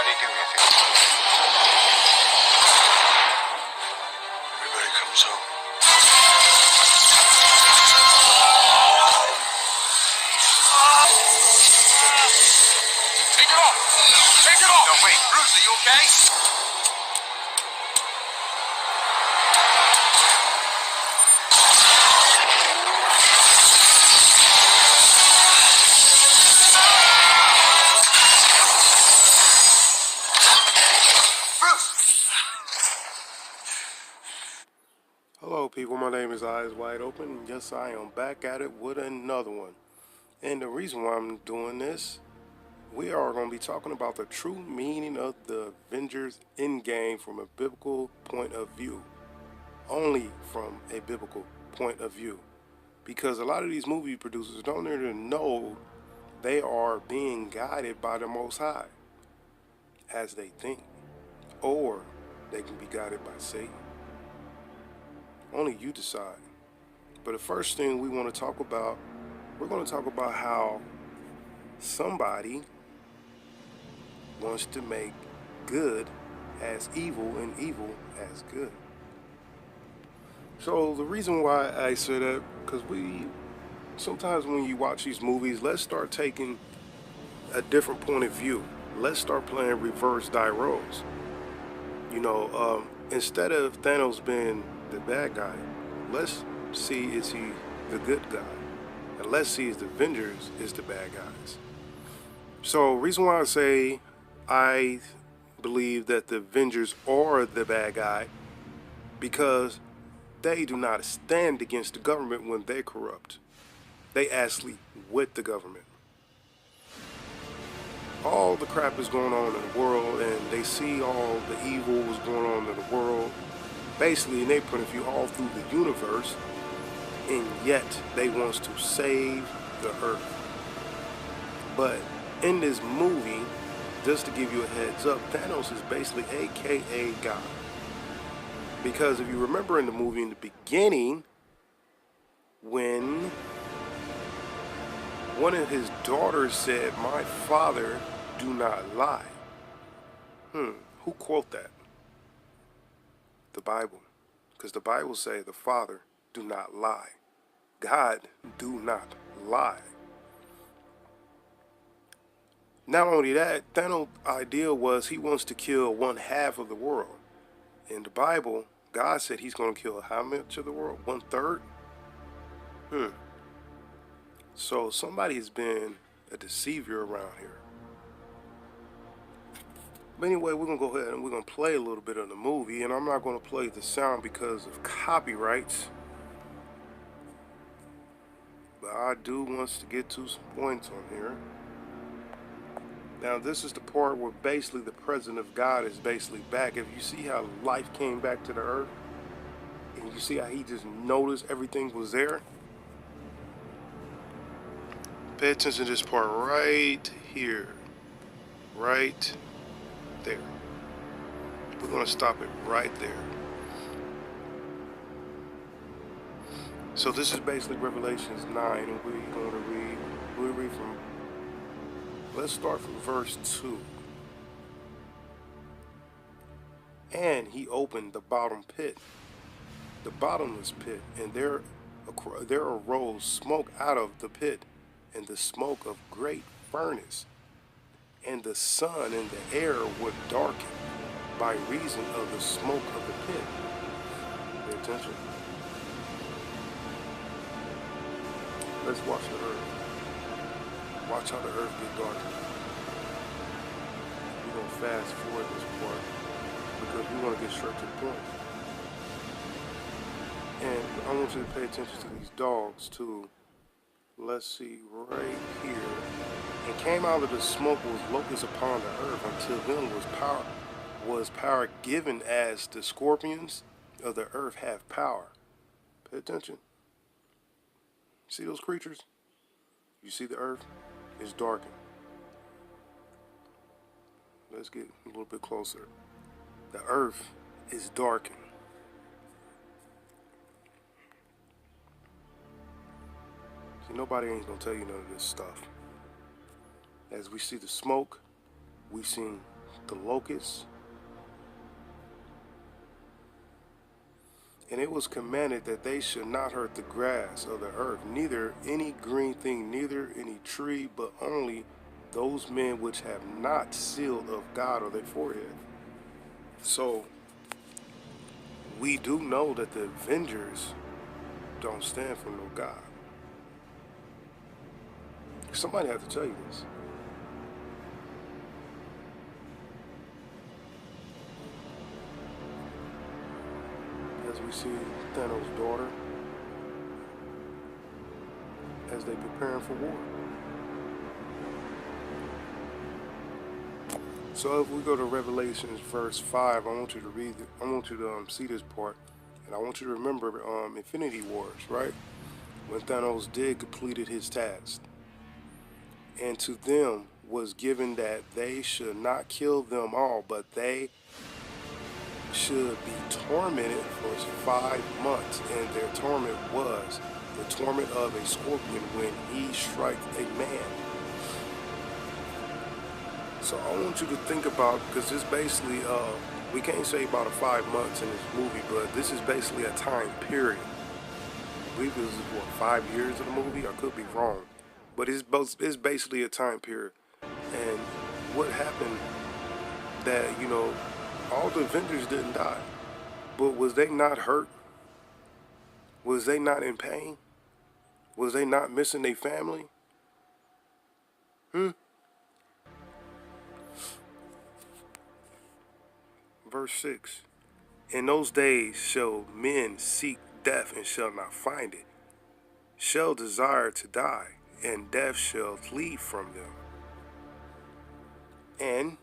How'd he do, you think? Everybody comes home. Take it off! Take it off! No, wait. Bruce, are you okay? Hello people, my name is Eyes Wide Open, and yes, I am back at it with another one. And the reason why I'm doing this, we are going to be talking about the true meaning of the Avengers endgame from a biblical point of view. Only from a biblical point of view. Because a lot of these movie producers don't even know they are being guided by the Most High as they think. Or they can be guided by Satan. Only you decide. But the first thing we want to talk about, we're going to talk about how somebody wants to make good as evil and evil as good. So the reason why I say that, because sometimes when you watch these movies, let's start taking a different point of view. Let's start playing reverse die roles. Instead of Thanos being the bad guy, let's see is he the good guy, and let's see if the Avengers is the bad guys. So reason why I say I believe that the Avengers are the bad guy, because they do not stand against the government when they corrupt. They actually with the government. All the crap is going on in the world, and they see all the evil was going on in the world, basically in their point of view, all through the universe, and yet they wants to save the earth. But in this movie, just to give you a heads up, Thanos is basically AKA God. Because if you remember in the movie in the beginning, when one of his daughters said, "My father do not lie." Who quote that? The Bible. Because the Bible say the Father do not lie. God do not lie. Not only that, Thanos' idea was he wants to kill 1/2 of the world. In the Bible, God said he's going to kill how much of the world? 1/3? So somebody has been a deceiver around here. But anyway, we're going to go ahead and we're going to play a little bit of the movie. And I'm not going to play the sound because of copyrights. But I do want to get to some points on here. Now this is the part where basically the presence of God is basically back. If you see how life came back to the earth, and you see how he just noticed everything was there. Pay attention to this part right here. Right there. We're going to stop it right there. So this is basically Revelations 9, and we'll read from, let's start from verse 2. And he opened the bottom pit, the bottomless pit, and there arose smoke out of the pit, and the smoke of great furnace, and the sun and the air were darkened by reason of the smoke of the pit. Pay attention. Let's watch the earth. Watch how the earth get darkened. We're going to fast forward this part because we want to get straight to the point. And I want you to pay attention to these dogs too. Let's see right here. And came out of the smoke was locusts upon the earth. Until then was power given as the scorpions of the earth have power. Pay attention. See those creatures? You see the earth? It's darkened. Let's get a little bit closer. The earth is darkened. See, nobody ain't gonna tell you none of this stuff. As we see the smoke, we've seen the locusts. And it was commanded that they should not hurt the grass of the earth, neither any green thing, neither any tree, but only those men which have not sealed of God on their forehead. So we do know that the Avengers don't stand for no God. Somebody had to tell you this. As we see Thanos' daughter, as they preparing for war. So if we go to Revelations verse 5, I want you to read it. I want you to see this part, and I want you to remember Infinity Wars, right? When Thanos did completed his task, and to them was given that they should not kill them all, but they should be tormented for 5 months, and their torment was the torment of a scorpion when he strikes a man. So I want you to think about, because it's basically, we can't say about 5 months in this movie, but this is basically a time period. I believe this is, what, 5 years of the movie? I could be wrong. But it's basically a time period. And what happened that, all the Avengers didn't die. But was they not hurt? Was they not in pain? Was they not missing their family? Verse 6. In those days shall men seek death and shall not find it, shall desire to die, and death shall flee from them. And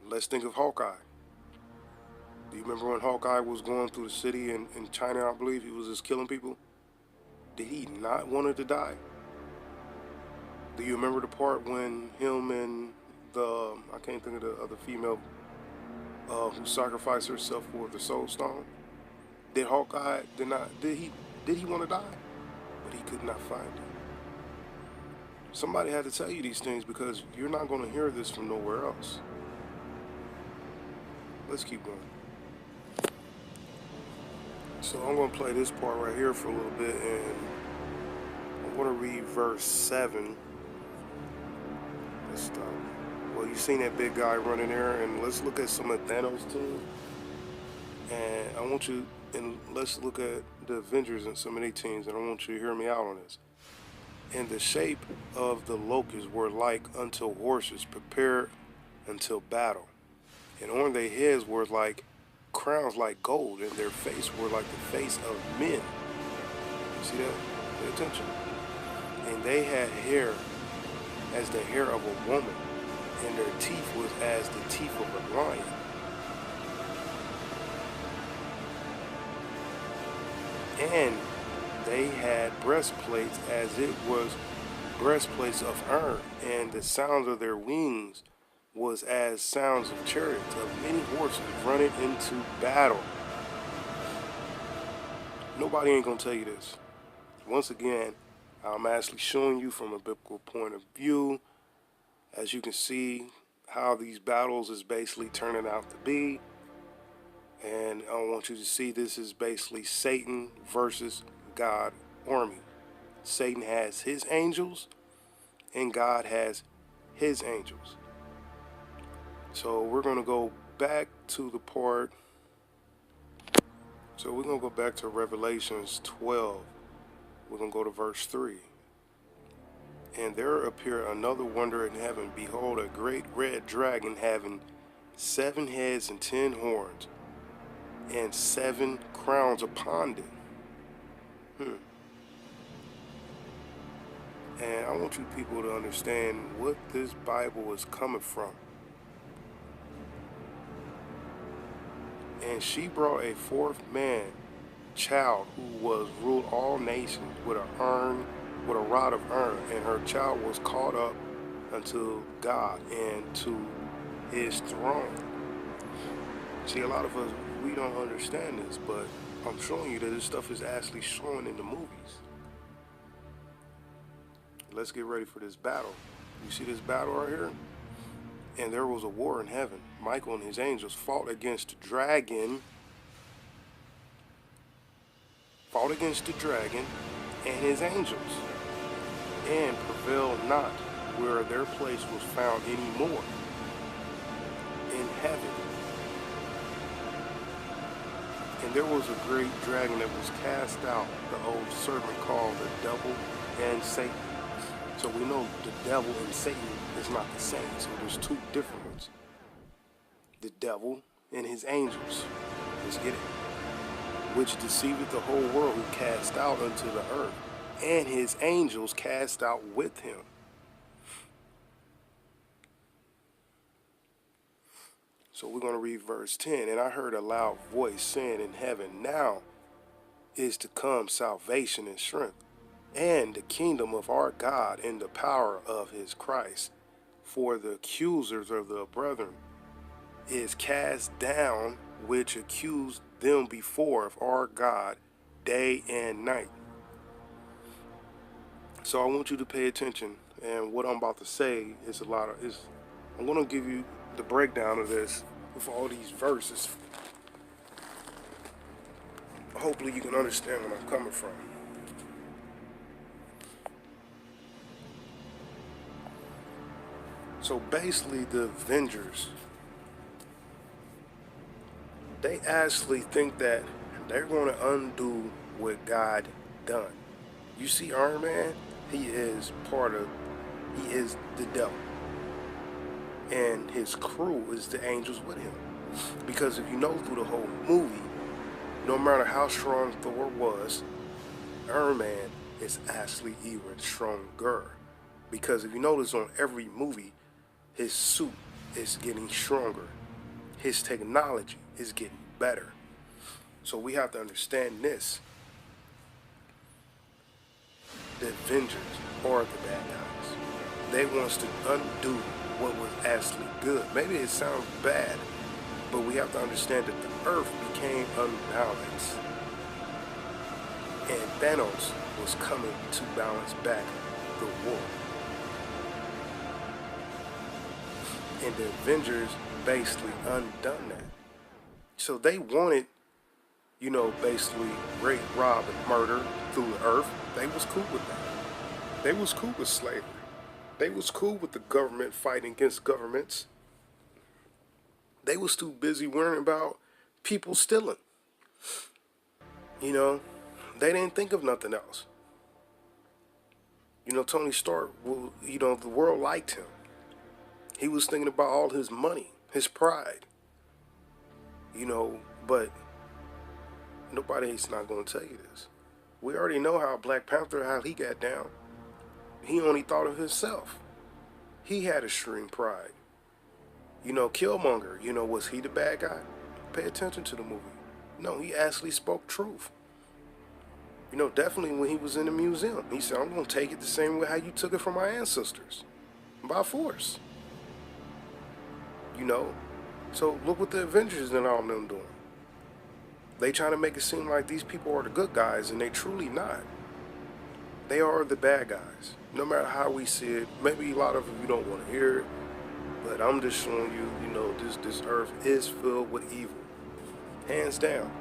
let's think of Hawkeye. Do you remember when Hawkeye was going through the city in China, I believe? He was just killing people. Did he not want to die? Do you remember the part when him and I can't think of the other female who sacrificed herself for the Soul Stone? Did Hawkeye did he want to die? But he could not find it. Somebody had to tell you these things, because you're not going to hear this from nowhere else. Let's keep going. So I'm going to play this part right here for a little bit, and I'm going to read verse 7. Let's stop. Well, you seen that big guy running there, and let's look at some of Thanos' team. And let's look at the Avengers and some of their teams, and I want you to hear me out on this. And the shape of the locusts were like unto horses prepared until battle, and on their heads were like crowns like gold, and their face were like the face of men. See that? Pay attention. And they had hair as the hair of a woman, and their teeth was as the teeth of a lion. And they had breastplates as it was breastplates of iron, and the sounds of their wings was as sounds of chariots of many horses running into battle. Nobody ain't gonna tell you this. Once again, I'm actually showing you from a biblical point of view. As you can see, how these battles is basically turning out to be. And I want you to see this is basically Satan versus God army. Satan has his angels, and God has his angels. So we're going to go back to the part. So we're going to go back to Revelations 12. We're going to go to verse 3. And there appeared another wonder in heaven. Behold, a great red dragon having 7 heads and 10 horns, and 7 crowns upon it. And I want you people to understand what this Bible is coming from. And she brought a 4th man child who was ruled all nations with a rod of iron, and her child was caught up unto God and to his throne. See, a lot of us, we don't understand this, but I'm showing you that this stuff is actually shown in the movies. Let's get ready for this battle. You see this battle right here? And there was a war in heaven. Michael and his angels fought against the dragon, and his angels, and prevailed not, where their place was found any more in heaven. And there was a great dragon that was cast out, the old serpent called the devil and Satan. So we know the devil and Satan is not the same. So there's two different ones. The devil and his angels. Let's get it. Which deceived the whole world, who cast out unto the earth, and his angels cast out with him. So we're going to read verse 10. And I heard a loud voice saying in heaven, now is to come salvation and strength, and the kingdom of our God, and the power of his Christ. For the accusers of the brethren is cast down, which accused them before of our God day and night. So I want you to pay attention, and what I'm about to say is I'm going to give you the breakdown of this with all these verses. Hopefully you can understand where I'm coming from. So basically the Avengers, they actually think that they're going to undo what God done. You see Iron Man, he is the devil. And his crew is the angels with him. Because if you know through the whole movie, no matter how strong Thor was, Iron Man is actually even stronger. Because if you notice on every movie, his suit is getting stronger. His technology is getting better. So we have to understand this. The Avengers are the bad guys. They want to undo what was actually good. Maybe it sounds bad, but we have to understand that the earth became unbalanced. And Thanos was coming to balance back the war. And the Avengers basically undone that. So they wanted, basically rape, rob, and murder through the earth. They was cool with that. They was cool with slavery. They was cool with the government fighting against governments. They was too busy worrying about people stealing. They didn't think of nothing else. Tony Stark, the world liked him. He was thinking about all his money, his pride. But nobody's not going to tell you this. We already know how Black Panther, how he got down. He only thought of himself. He had extreme pride. Killmonger, was he the bad guy? Pay attention to the movie. No, he actually spoke truth. Definitely when he was in the museum, he said, I'm going to take it the same way how you took it from my ancestors. By force. So look what the Avengers and all them doing. They trying to make it seem like these people are the good guys, and they truly not. They are the bad guys. No matter how we see it, maybe a lot of you don't want to hear it, but I'm just showing you, this earth is filled with evil. Hands down.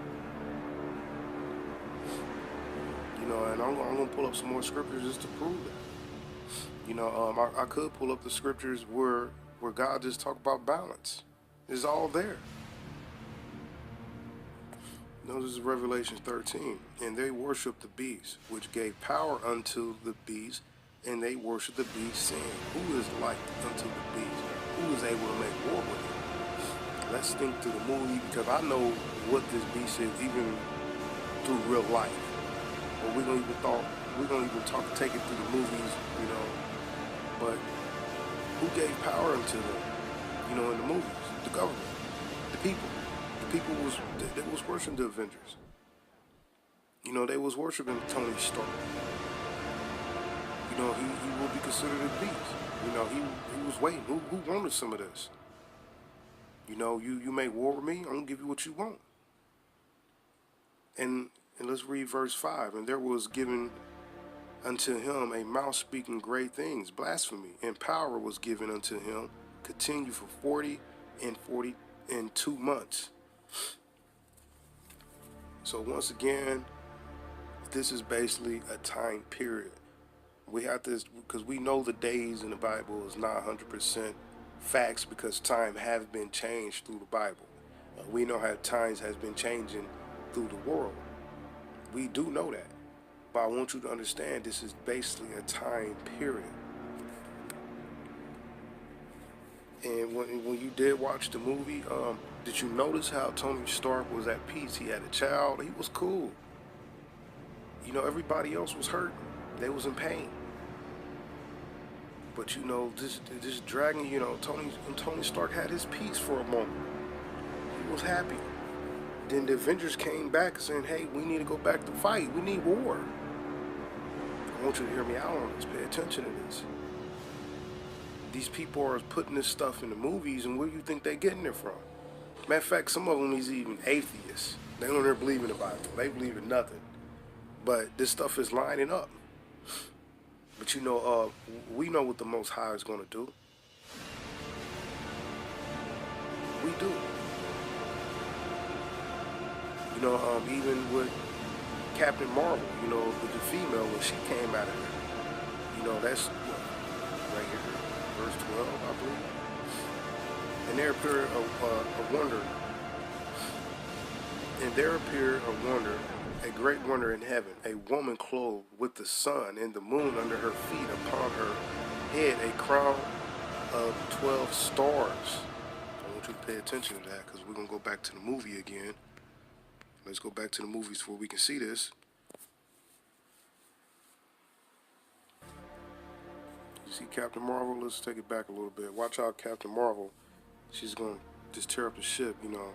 And I'm going to pull up some more scriptures just to prove it. I could pull up the scriptures where God just talked about balance. It's all there. This is Revelation 13. And they worshiped the beast, which gave power unto the beast, and they worshiped the beast, saying, who is like unto the beast? Who is able to make war with him? Let's think through the movie, because I know what this beast is, even through real life. But we're gonna even take it through the movies, But who gave power unto them? In the movies, the government, the people. The people they was worshiping the Avengers. They was worshiping Tony Stark. He will be considered a beast. He was waiting. Who wanted some of this? You make war with me, I'm gonna give you what you want. And let's read verse 5. And there was given unto him a mouth speaking great things, blasphemy, and power was given unto him continue for 42 months. So once again, this is basically a time period. We have this because we know the days in the Bible is not 100% facts because time have been changed through the Bible. We know how times has been changing through the world. We do know that. But I want you to understand this is basically a time period. And when you did watch the movie, did you notice how Tony Stark was at peace? He had a child. He was cool. You know, everybody else was hurt. They was in pain. But you know, this dragon, you know, Tony Stark had his peace for a moment. He was happy. Then the Avengers came back saying, hey, we need to go back to fight. We need war. I want you to hear me out on this. Pay attention to this. These people are putting this stuff in the movies, and where do you think they're getting it from? Matter of fact, some of them is even atheists. They don't even believe in the Bible. They believe in nothing. But this stuff is lining up. But you know, we know what the Most High is going to do. We do. You know, even with Captain Marvel, you know, with the female, when she came out of there, you know, that's right here, verse 12, I believe. And there appeared a wonder. And there appeared a wonder, a great wonder in heaven, a woman clothed with the sun and the moon under her feet, upon her head a crown of 12 stars. I want you to pay attention to that because we're going to go back to the movie again. Let's go back to the movies where we can see this. You see Captain Marvel? Let's take it back a little bit. Watch out, Captain Marvel. She's going to just tear up the ship, you know.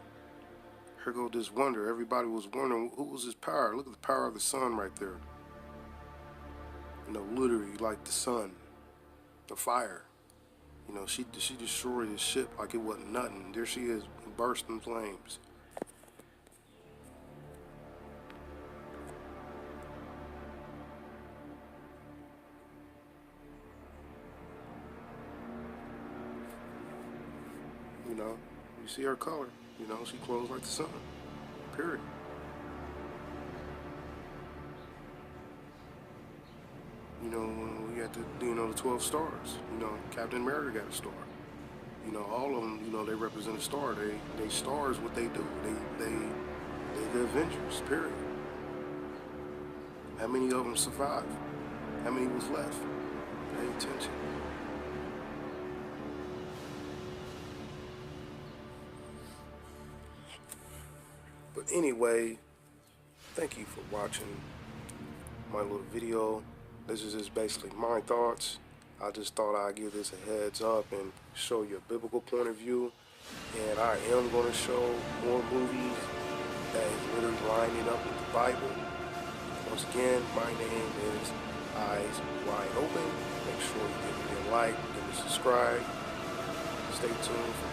Here goes this wonder. Everybody was wondering, who was this power? Look at the power of the sun right there. You know, literally like the sun, the fire. You know, she destroyed his ship like it wasn't nothing. There she is, bursting flames. You know, you see her color. You know, she glows like the sun. Period. You know, we got the, you know, the 12 stars. You know, Captain America got a star. You know, all of them, you know, they represent a star. They stars what they do. They the Avengers, period. How many of them survived? How many was left? Pay attention. But anyway, thank you for watching my little video. This is just basically my thoughts. I just thought I'd give this a heads up and show you a biblical point of view. And I am going to show more movies that is literally lining up with the Bible. Once again, my name is Eyes Wide Open. Make sure you give me a like, give me a subscribe. Stay tuned for